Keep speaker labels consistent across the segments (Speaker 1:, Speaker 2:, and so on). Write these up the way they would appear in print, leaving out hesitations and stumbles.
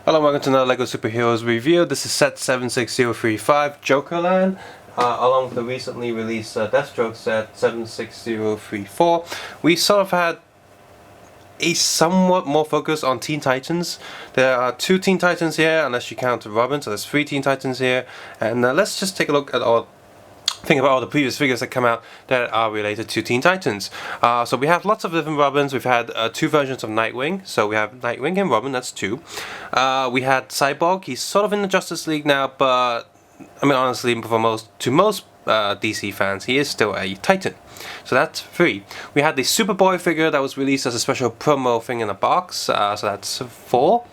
Speaker 1: Hello, welcome to another LEGO SuperHeroes review. This is set 76035, JokerLand, along with the recently released Deathstroke set 76034. We sort of had a somewhat more focus on Teen Titans. There are 2 Teen Titans here, unless you count Robin, so there's 3 Teen Titans here. And let's just take a look at think about all the previous figures that come out that are related to Teen Titans. So we have lots of different Robins. We've had 2 versions of Nightwing. So we have Nightwing and Robin, that's 2. We had Cyborg. He's sort of in the Justice League now, but I mean honestly, for most DC fans, he is still a Titan. So that's 3. We had the Superboy figure that was released as a special promo thing in a box. So that's 4.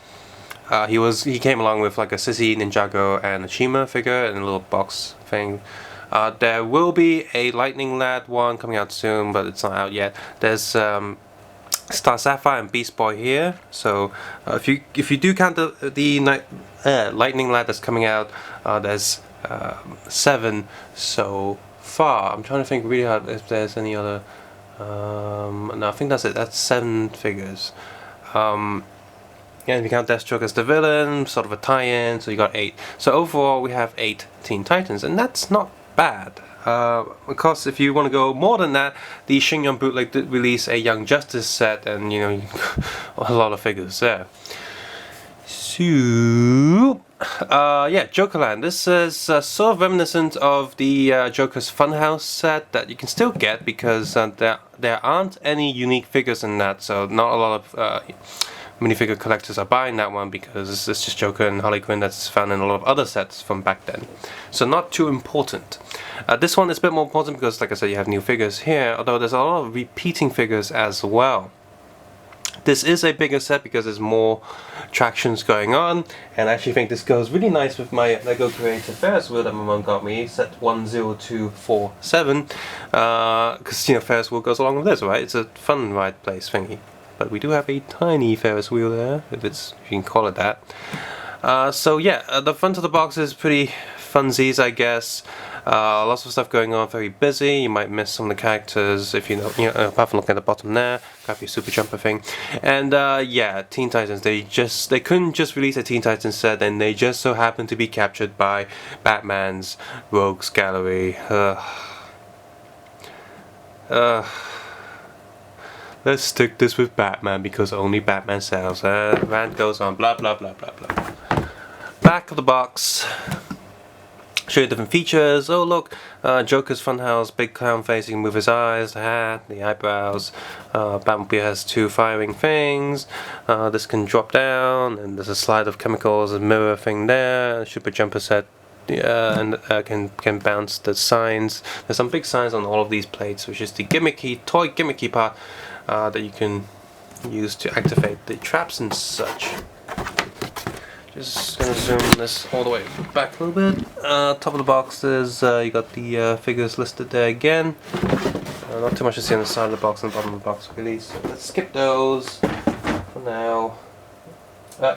Speaker 1: He came along with like a Sissy, Ninjago, and a Shima figure in a little box thing. There will be a Lightning Lad one coming out soon, but it's not out yet. There's Star Sapphire and Beast Boy here. So if you do count the Lightning Lad that's coming out, there's 7 so far. I'm trying to think really hard if there's any other. No, I think that's it. That's 7 figures. Yeah, if you count Deathstroke as the villain, sort of a tie-in, so you got 8. So overall, we have 8 Teen Titans, and that's not bad. Of course, if you want to go more than that, the Shinyon Bootleg did release a Young Justice set, and you know, a lot of figures there. So, yeah, JokerLand. This is sort of reminiscent of the Joker's Funhouse set that you can still get because there aren't any unique figures in that, so not a lot of minifigure collectors are buying that one because it's just Joker and Harley Quinn that's found in a lot of other sets from back then. So not too important. This one is a bit more important because, like I said, you have new figures here, although there's a lot of repeating figures as well. This is a bigger set because there's more attractions going on, and I actually think this goes really nice with my LEGO Creator Ferris wheel that my mum got me, set 10247, because you know, Ferris wheel goes along with this, right? It's a fun ride place thingy. But we do have a tiny Ferris wheel there, if you can call it that. So yeah, the front of the box is pretty funsies, I guess. Lots of stuff going on, very busy. You might miss some of the characters if you know, apart from looking at the bottom there, grab your super jumper thing. And yeah, Teen Titans, they couldn't just release a Teen Titans set, and they just so happened to be captured by Batman's Rogues Gallery. Let's stick this with Batman because only Batman sells. Rant goes on, blah blah blah blah blah. Back of the box. Show you different features. Oh look, Joker's Funhouse, big clown face, you can move his eyes, the hat, the eyebrows. Batmobile has 2 firing things. This can drop down, and there's a slide of chemicals, a mirror thing there. Super jumper set. Yeah, and can bounce the signs. There's some big signs on all of these plates, which is the toy gimmicky part that you can use to activate the traps and such. Just gonna zoom this all the way back a little bit. Top of the box is you got the figures listed there again. Not too much to see on the side of the box and the bottom of the box really, so let's skip those for now.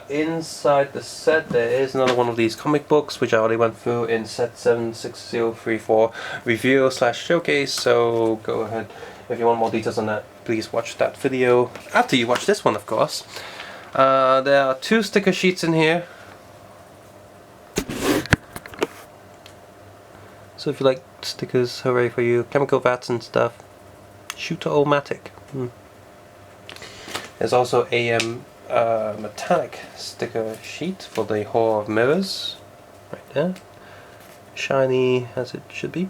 Speaker 1: Inside the set there is another one of these comic books which I already went through in set 76034 review / showcase, so go ahead if you want more details on that, please watch that video after you watch this one, of course. There are 2 sticker sheets in here, so if you like stickers, hooray for you. Chemical vats and stuff. Shooter-o-matic. There's also a metallic sticker sheet for the Hall of Mirrors, right there, shiny as it should be.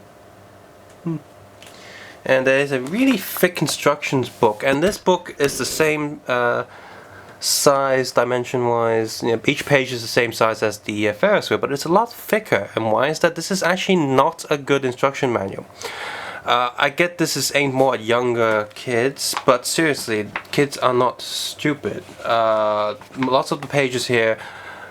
Speaker 1: And there is a really thick instructions book, and this book is the same size, dimension-wise. You know, each page is the same size as the Ferris wheel, but it's a lot thicker. And why is that? This is actually not a good instruction manual. I get this is aimed more at younger kids, but seriously, kids are not stupid. Lots of the pages here,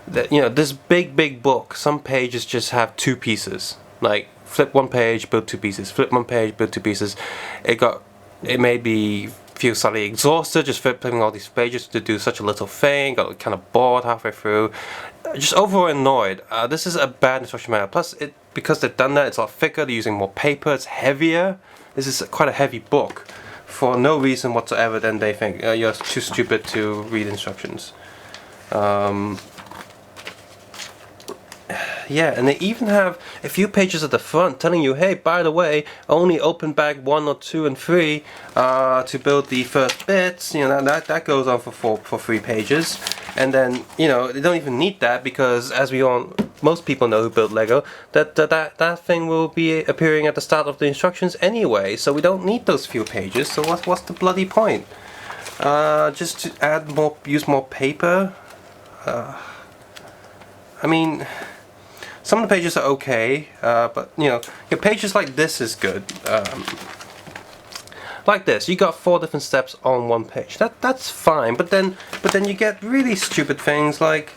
Speaker 1: this big book, some pages just have 2 pieces. Like, flip 1 page, build 2 pieces. Flip 1 page, build 2 pieces. It made me feel slightly exhausted just flipping all these pages to do such a little thing. Got kind of bored halfway through. Just overall annoyed. This is a bad instruction manual. Plus, because they've done that, it's a lot thicker. They're using more paper. It's heavier. This is quite a heavy book for no reason whatsoever. Then they think you're too stupid to read instructions. yeah, and they even have a few pages at the front telling you, hey, by the way, only open bag 1 or 2 and 3 to build the first bits. You know, that goes on for 3 pages. And then, you know, they don't even need that because, as most people know who build Lego, that thing will be appearing at the start of the instructions anyway. So we don't need those few pages. So what's the bloody point? Just to add use more paper. I mean, some of the pages are okay, but you know, your pages like this is good. Like this, you got 4 different steps on 1 page. That's fine, but then you get really stupid things like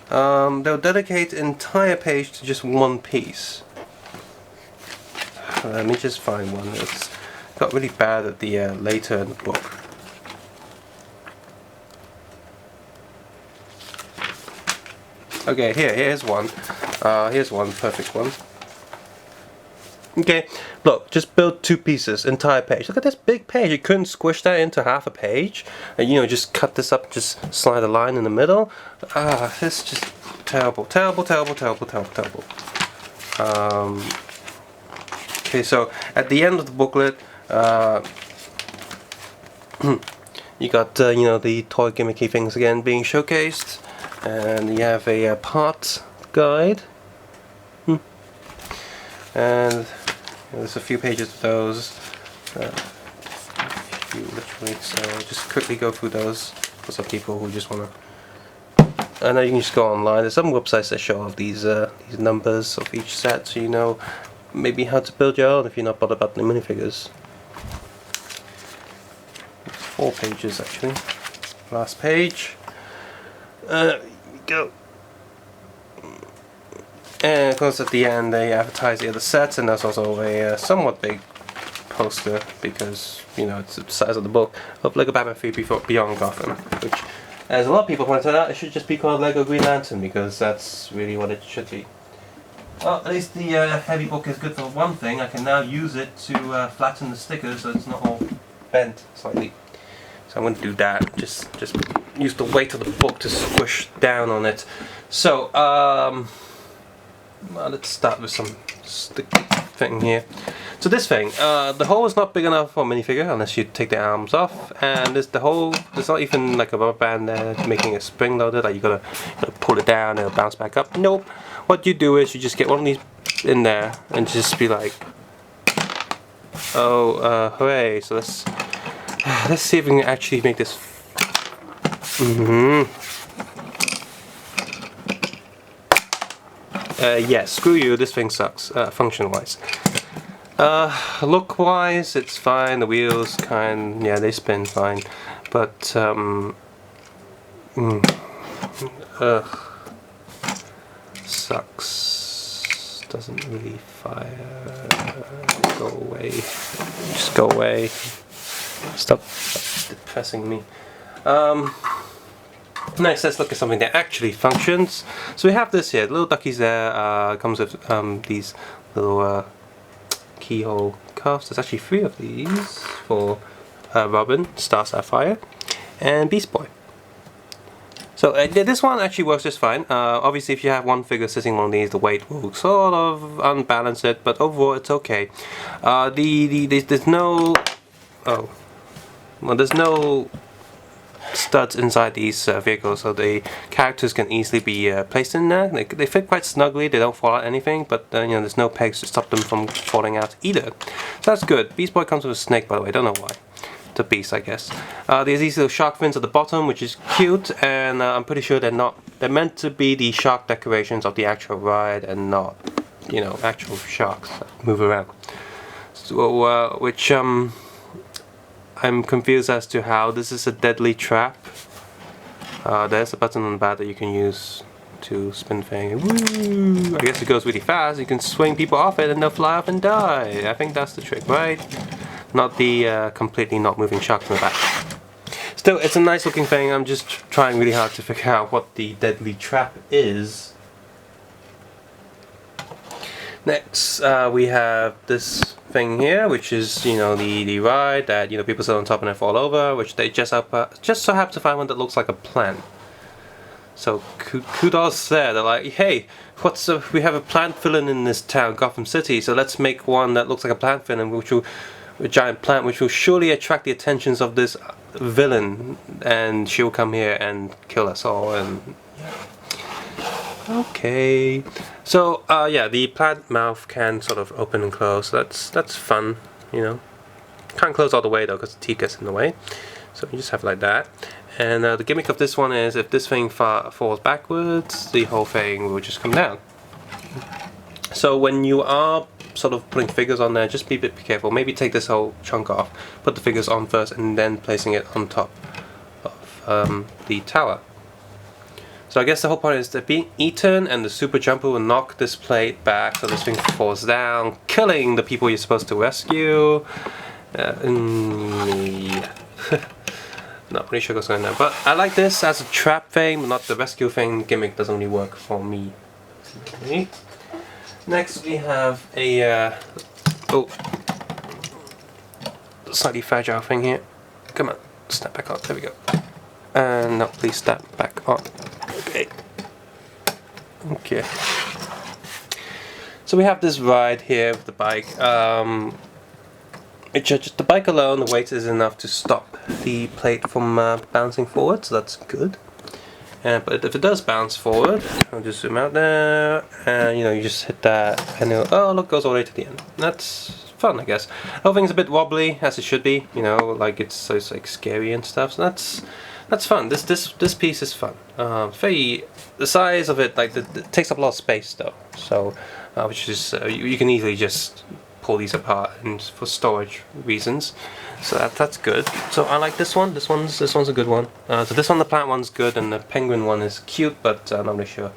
Speaker 1: they'll dedicate an entire page to just 1 piece. Let me just find one. It's got really bad at the later in the book. Okay, here's one. Here's one perfect one. Okay, look, just build 2 pieces, entire page. Look at this big page. You couldn't squish that into half a page, and you know, just cut this up, just slide a line in the middle. This is just terrible, terrible, terrible, terrible, terrible, terrible. Okay, so at the end of the booklet, you got you know, the toy gimmicky things again being showcased. And you have a part guide, and there's a few pages of those, literally, so just quickly go through those for some people who just want to. I know you can just go online. There's some websites that show off these numbers of each set, so you know maybe how to build your own if you're not bothered about the minifigures. 4 pages actually. Last page. Go. And of course at the end they advertise the other sets, and there's also a somewhat big poster, because you know it's the size of the book, of Lego Batman 3 Beyond Gotham, which, as a lot of people pointed out, it should just be called Lego Green Lantern, because that's really what it should be. Well, at least the heavy book is good for one thing. I can now use it to flatten the stickers so it's not all bent slightly. So I'm going to do that. Just use the weight of the book to squish down on it. So well, let's start with some sticky thing here. So this thing, the hole is not big enough for a minifigure unless you take the arms off, and there's not even like a rubber band there making it spring loaded. Like you gotta pull it down and it'll bounce back up. Nope. What you do is you just get one of these in there and just be like, oh, hooray! So let's see if we can actually make this. Yeah, screw you, this thing sucks, function-wise. Look-wise, it's fine, the wheels yeah, they spin fine, but, sucks, doesn't really fire, go away, just go away, stop depressing me. Next, let's look at something that actually functions. So we have this here, the little duckies there, comes with these little keyhole cuffs. There's actually 3 of these for Robin, Star Sapphire, and Beast Boy. So this one actually works just fine. Obviously if you have one figure sitting on these, the weight will sort of unbalance it, but overall it's okay. There's no... oh. Well, there's no studs inside these vehicles, so the characters can easily be placed in there. They fit quite snugly, they don't fall out anything, but you know, there's no pegs to stop them from falling out either. So that's good. Beast Boy comes with a snake, by the way, I don't know why. It's a beast, I guess. There's these little shark fins at the bottom, which is cute, and I'm pretty sure they're meant to be the shark decorations of the actual ride, and not, you know, actual sharks that move around. So, which I'm confused as to how this is a deadly trap. There's a button on the back that you can use to spin thing. Woo! I guess it goes really fast. You can swing people off it and they'll fly off and die. I think that's the trick, right? Not the completely not moving shark in the back. Still, it's a nice looking thing. I'm just trying really hard to figure out what the deadly trap is. Next, we have this thing here, which is, you know, the ride that, you know, people sit on top and they fall over, which they just so happen to find one that looks like a plant. So kudos there. They're like, hey, we have a plant villain in this town, Gotham City, so let's make one that looks like a plant villain, a giant plant, which will surely attract the attentions of this villain, and she'll come here and kill us all. And okay, so yeah, the plant mouth can sort of open and close. So that's fun, you know. Can't close all the way though, because the teeth gets in the way. So you just have it like that. And the gimmick of this one is if this thing falls backwards, the whole thing will just come down. So when you are sort of putting figures on there, just be a bit careful. Maybe take this whole chunk off, put the figures on first, and then placing it on top of the tower. So I guess the whole point is that being eaten, and the super jumper will knock this plate back so this thing falls down, killing the people you're supposed to rescue. Yeah. Not really sure what's going on, but I like this as a trap thing, but not the rescue thing. Gimmick doesn't really work for me. Next we have a slightly fragile thing here. Come on, snap back on. There we go. And no, please snap back on. Okay. Okay. So we have this ride here with the bike. Just the bike alone, the weight is enough to stop the plate from bouncing forward, so that's good. But if it does bounce forward, I'll just zoom out there, and you know, you just hit that, and it'll, oh look, goes all the way to the end. That's fun, I guess. The whole thing's a bit wobbly, as it should be. You know, like it's like scary and stuff. So that's fun. This piece is fun. The size of it, like it takes up a lot of space though. So which is you can easily just pull these apart and for storage reasons, so that's good. So I like this one. This one's a good one. So this one, the plant one's good, and the penguin one is cute, but I'm not really sure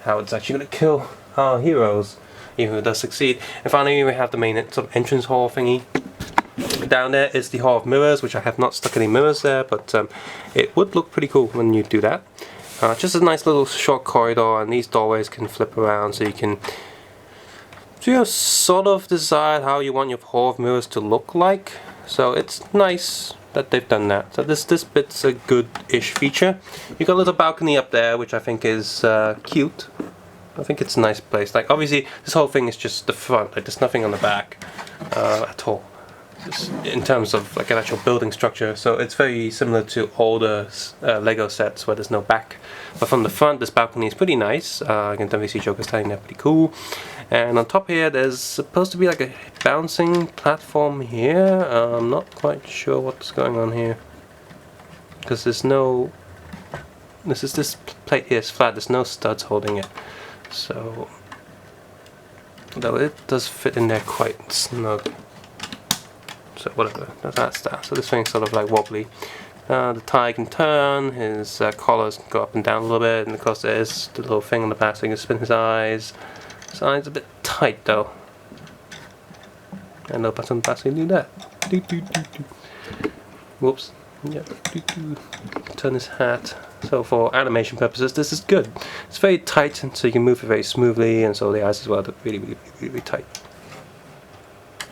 Speaker 1: how it's actually gonna kill our heroes, even if it does succeed. And finally, we have the main sort of entrance hall thingy. Down there is the Hall of Mirrors, which I have not stuck any mirrors there, but it would look pretty cool when you do that. Just a nice little short corridor, and these doorways can flip around, so you can sort of decide how you want your Hall of Mirrors to look like. So it's nice that they've done that. So this bit's a good-ish feature. You got a little balcony up there, which I think is cute. I think it's a nice place. Like obviously, this whole thing is just the front. Like there's nothing on the back at all, just in terms of like an actual building structure. So it's very similar to older Lego sets where there's no back. But from the front, this balcony is pretty nice. I can definitely see Joker standing there, pretty cool. And on top here, there's supposed to be like a bouncing platform here. I'm not quite sure what's going on here, because there's no. This plate here is flat. There's no studs holding it. So, though it does fit in there quite snug. So whatever, that's that. So this thing's sort of like wobbly. The tie can turn, his collars can go up and down a little bit, and of course there's the little thing on the back so you can spin his eyes. His eyes a bit tight though. And no button on the back so you can do that. Do, do, do, do. Whoops. Yeah. Do, do. Turn his hat. So for animation purposes, this is good. It's very tight, and so you can move it very smoothly, and so the eyes as well are really tight.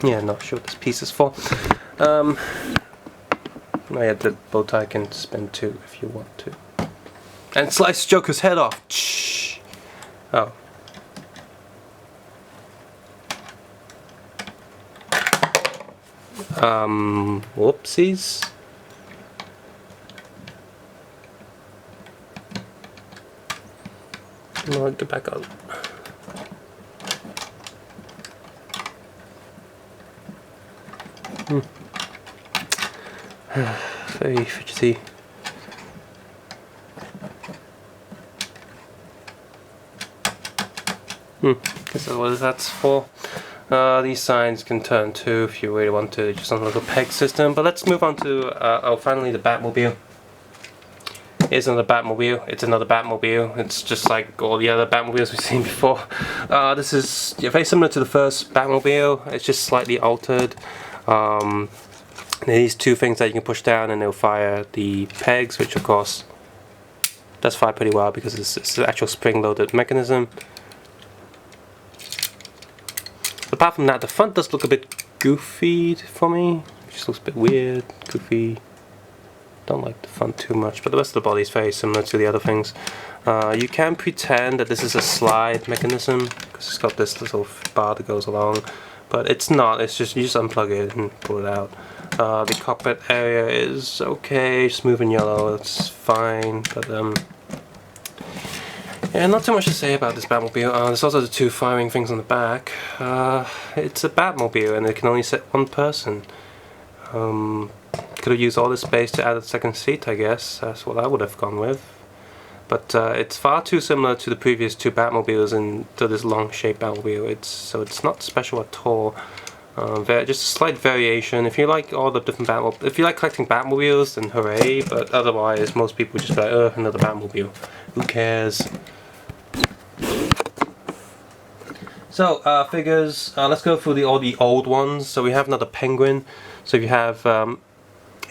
Speaker 1: Yeah, not sure what this piece is for. Oh yeah, the bow tie can spin too if you want to. And slice Joker's head off. Shh. Oh. Whoopsies. No, get back on. Very fidgety. Guess that's what that's for. These signs can turn too if you really want to, just on a little peg system. But let's move on to finally the Batmobile. It's another Batmobile. It's another Batmobile. It's just like all the other Batmobiles we've seen before. This is very similar to the first Batmobile. It's just slightly altered. These two things that you can push down and they'll fire the pegs, which of course does fire pretty well because it's an actual spring-loaded mechanism. Apart from that, the front does look a bit goofy for me. It just looks a bit weird, goofy. don't like the front too much, but the rest of the body is very similar to the other things. You can pretend that this is a slide mechanism because it's got this little bar that goes along, but it's not. It's just you just unplug it and pull it out. The cockpit area is okay, smooth and yellow. It's fine, but yeah, not too much to say about this Batmobile. There's also the two firing things on the back. It's a Batmobile and it can only sit one person. Could have used all this space to add a second seat, I guess. That's what I would have gone with. But it's far too similar to the previous two Batmobiles and to this long-shaped Batmobile. So it's not special at all. Just a slight variation. If you like all the different Batmobiles, if you like collecting Batmobiles, then hooray. But otherwise, most people just be like, oh, another Batmobile. Who cares? So figures. Let's go through all the old ones. So we have another Penguin. So if you have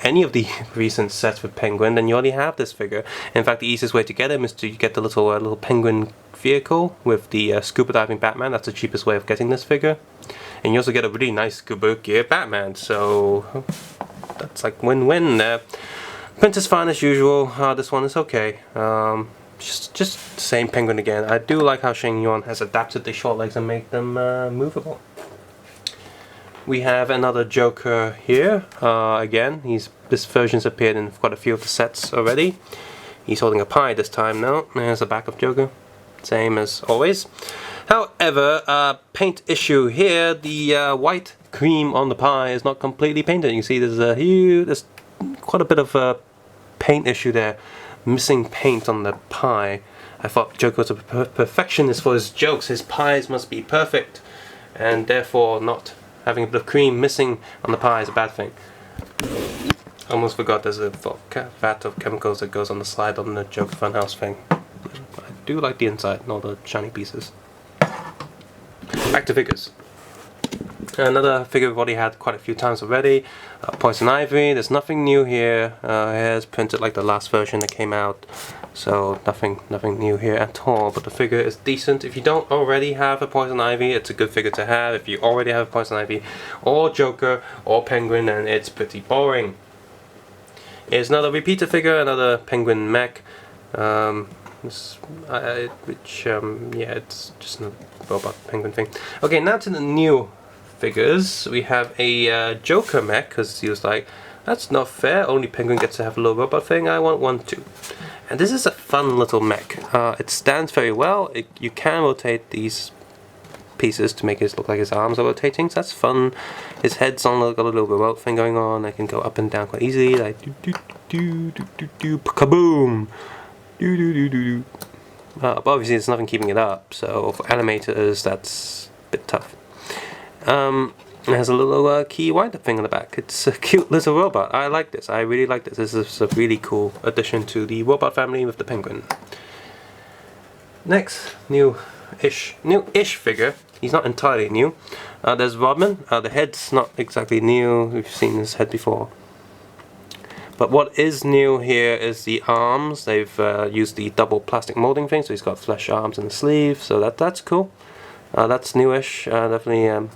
Speaker 1: any of the recent sets with Penguin, then you already have this figure. In fact, the easiest way to get him is to get the little Penguin vehicle with the scuba diving Batman. That's the cheapest way of getting this figure. And you also get a really nice scuba gear Batman. So that's like win-win there. Print is fine as usual. This one is okay. Just the same Penguin again. I do like how Shang Yuan has adapted the short legs and made them movable. We have another Joker here. Again, this version's appeared in quite a few of the sets already. He's holding a pie this time now. There's the back of Joker. Same as always. However, paint issue here. The white cream on the pie is not completely painted. You see there's quite a bit of a paint issue there. Missing paint on the pie. I thought Joker was a perfectionist for his jokes. His pies must be perfect, and therefore not having a bit of cream missing on the pie is a bad thing. Almost forgot there's a vat of chemicals that goes on the slide on the Joker Funhouse thing. I do like the inside and all the shiny pieces. Back to figures. Another figure we've already had quite a few times already. Poison Ivy. There's nothing new here. Hair's printed like the last version that came out, so nothing new here at all. But the figure is decent. If you don't already have a Poison Ivy, it's a good figure to have. If you already have a Poison Ivy, or Joker, or Penguin, then it's pretty boring. Here's another repeater figure, another Penguin mech. Yeah, it's just a robot Penguin thing. Okay, now to the new figures. We have a Joker mech, because he was like, that's not fair, only Penguin gets to have a little robot thing, I want one too. And this is a fun little mech. It stands very well. You can rotate these pieces to make it look like his arms are rotating, so that's fun. His head's on, got a little remote thing going on. I can go up and down quite easily, like kaboom! But obviously there's nothing keeping it up, so for animators that's a bit tough. It has a little key wind-up thing on the back. It's a cute little robot. I like this. I really like this. This is a really cool addition to the robot family with the Penguin. Next, new-ish figure. He's not entirely new. There's Rodman. The head's not exactly new. We've seen this head before. But what is new here is the arms. They've used the double plastic molding thing, so he's got flesh arms in the sleeve. So that's cool. That's newish. Definitely.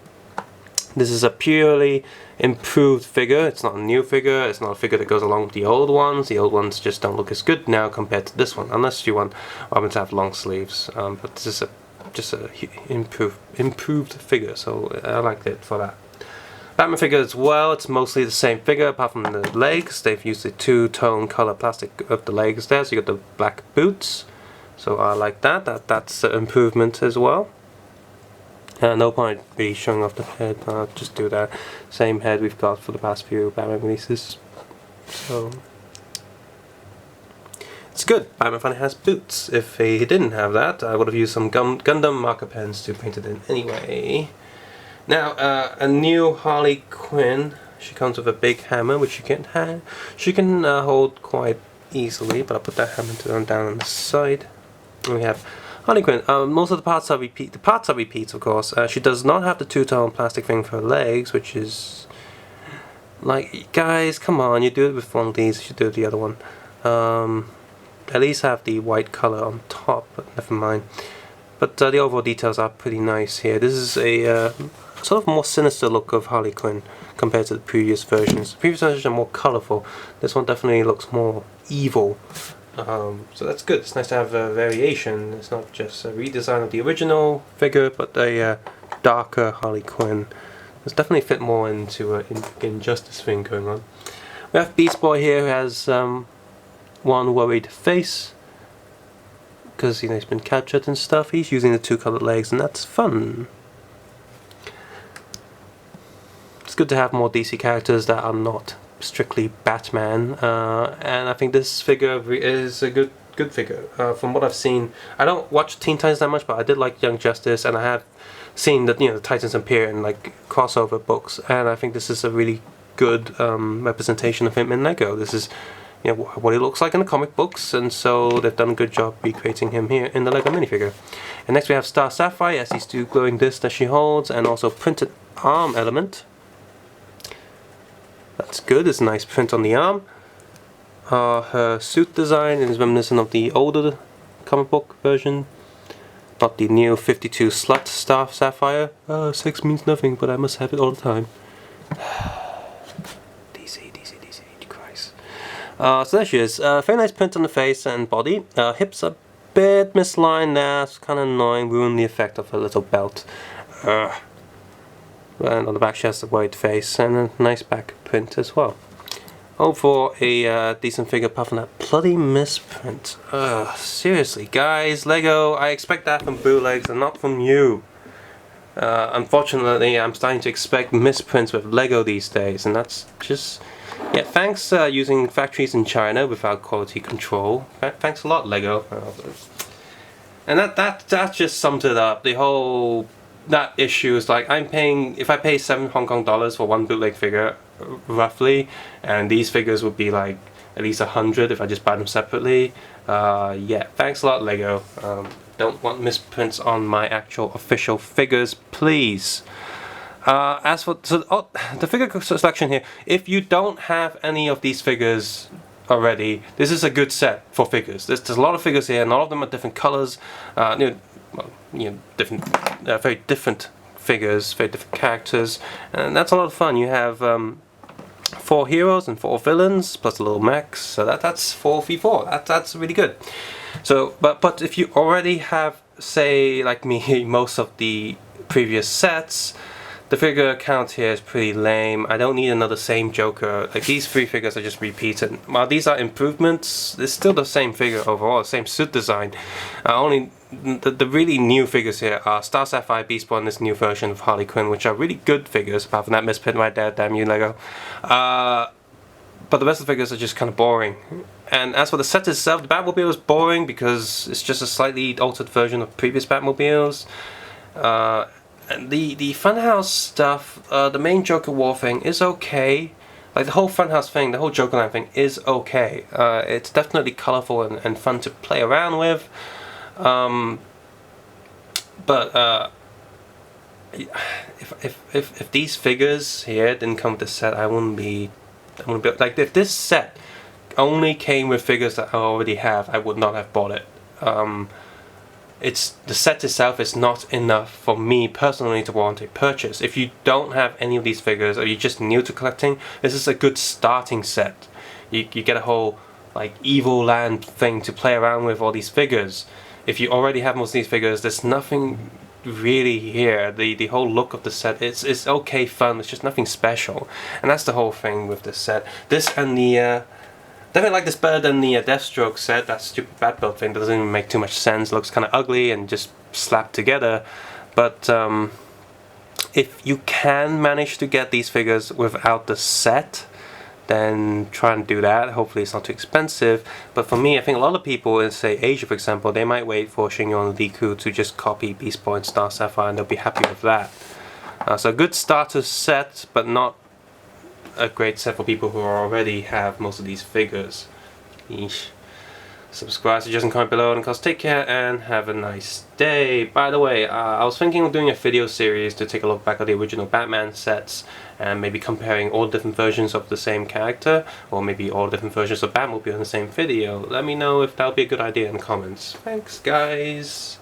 Speaker 1: This is a purely improved figure. It's not a new figure. It's not a figure that goes along with the old ones. The old ones just don't look as good now compared to this one, unless you want Robin to have long sleeves. But this is just a improved figure, so I liked it for that. Batman figure as well. It's mostly the same figure apart from the legs. They've used the two-tone color plastic of the legs there, so you got the black boots. So I like that. That's an improvement as well. No point really showing off the head. I'll just do that. Same head we've got for the past few Batman releases. So it's good. Batman finally has boots. If he didn't have that, I would have used some Gundam marker pens to paint it in anyway. Now, a new Harley Quinn. She comes with a big hammer, which she can hold quite easily. But I'll put that hammer down on the side. And we have Harley Quinn. Most of the parts are repeat. The parts are repeats, of course. She does not have the two-tone plastic thing for her legs, which is like, guys, come on! You do it with one of these. You should do it with the other one. At least have the white color on top, but never mind. But the overall details are pretty nice here. This is a sort of more sinister look of Harley Quinn compared to the previous versions. The previous versions are more colourful. This one definitely looks more evil. So that's good. It's nice to have a variation. It's not just a redesign of the original figure, but a darker Harley Quinn. It's definitely fit more into an Injustice thing going on. We have Beast Boy here who has one worried face because he's been captured and stuff. He's using the two coloured legs, and that's fun. It's good to have more DC characters that are not strictly Batman, and I think this figure is a good figure. From what I've seen, I don't watch Teen Titans that much, but I did like Young Justice, and I have seen that the Titans appear in like crossover books, and I think this is a really good representation of him in Lego. This is what he looks like in the comic books, and so they've done a good job recreating him here in the Lego minifigure. And next we have Star Sapphire as these two glowing discs that she holds, and also printed arm element. That's good, it's a nice print on the arm. Her suit design is reminiscent of the older comic book version, not the new 52 slut Star Sapphire. Sex means nothing, but I must have it all the time. DC, Christ. So there she is. Very nice print on the face and body. Hips a bit misaligned there, it's kind of annoying, ruined the effect of her little belt. And on the back she has the white face and a nice back print as well. For a decent figure apart from that bloody misprint. Seriously guys, Lego, I expect that from bootlegs and not from you. Unfortunately, I'm starting to expect misprints with Lego these days, and that's just... Yeah, thanks using factories in China without quality control. Thanks a lot, Lego. And that just sums it up. The whole... That issue is like, if I pay $7 Hong Kong for one bootleg figure, roughly, and these figures would be like at least 100 if I just buy them separately. Yeah, thanks a lot, Lego. Don't want misprints on my actual official figures, please. As for the figure selection here, if you don't have any of these figures already, this is a good set for figures. There's a lot of figures here, and all of them are different colors. Different, very different figures, very different characters, and that's a lot of fun. You have 4 heroes and 4 villains plus a little mechs, so that's 4v4. That's really good. So, but if you already have, say, like me, most of the previous sets, the figure count here is pretty lame. I don't need another same Joker. Like, these 3 figures are just repeated. While these are improvements, it's still the same figure overall, the same suit design. Only the really new figures here are Star Sapphire, Beast Boy, and this new version of Harley Quinn, which are really good figures, apart from that misprint right there, damn you, Lego. But the rest of the figures are just kind of boring. And as for the set itself, the Batmobile is boring because it's just a slightly altered version of previous Batmobiles. And the Funhouse stuff, the main Joker War thing is okay. Like, the whole Funhouse thing, the whole JokerLand thing is okay. It's definitely colourful and fun to play around with. But if these figures here didn't come with the set, I wouldn't be like, if this set only came with figures that I already have, I would not have bought it. The set itself is not enough for me personally to warrant a purchase. If you don't have any of these figures, or you're just new to collecting, this is a good starting set. You get a whole like Evil Land thing to play around with all these figures. If you already have most of these figures, there's nothing really here. The whole look of the set, it's okay fun, it's just nothing special. And that's the whole thing with this set. This and the definitely like this better than the Deathstroke set. That stupid Batmobile thing doesn't even make too much sense. It looks kind of ugly and just slapped together. But if you can manage to get these figures without the set, then try and do that. Hopefully it's not too expensive. But for me, I think a lot of people in, say, Asia, for example, they might wait for Shinyon Riku to just copy Beast Boy and Star Sapphire, and they'll be happy with that. So a good starter set, but not a great set for people who already have most of these figures. Eesh. Subscribe, suggest, and comment below, and of course take care and have a nice day. By the way, I was thinking of doing a video series to take a look back at the original Batman sets and maybe comparing all different versions of the same character, or maybe all different versions of Batmobile in the same video. Let me know if that would be a good idea in the comments. Thanks guys!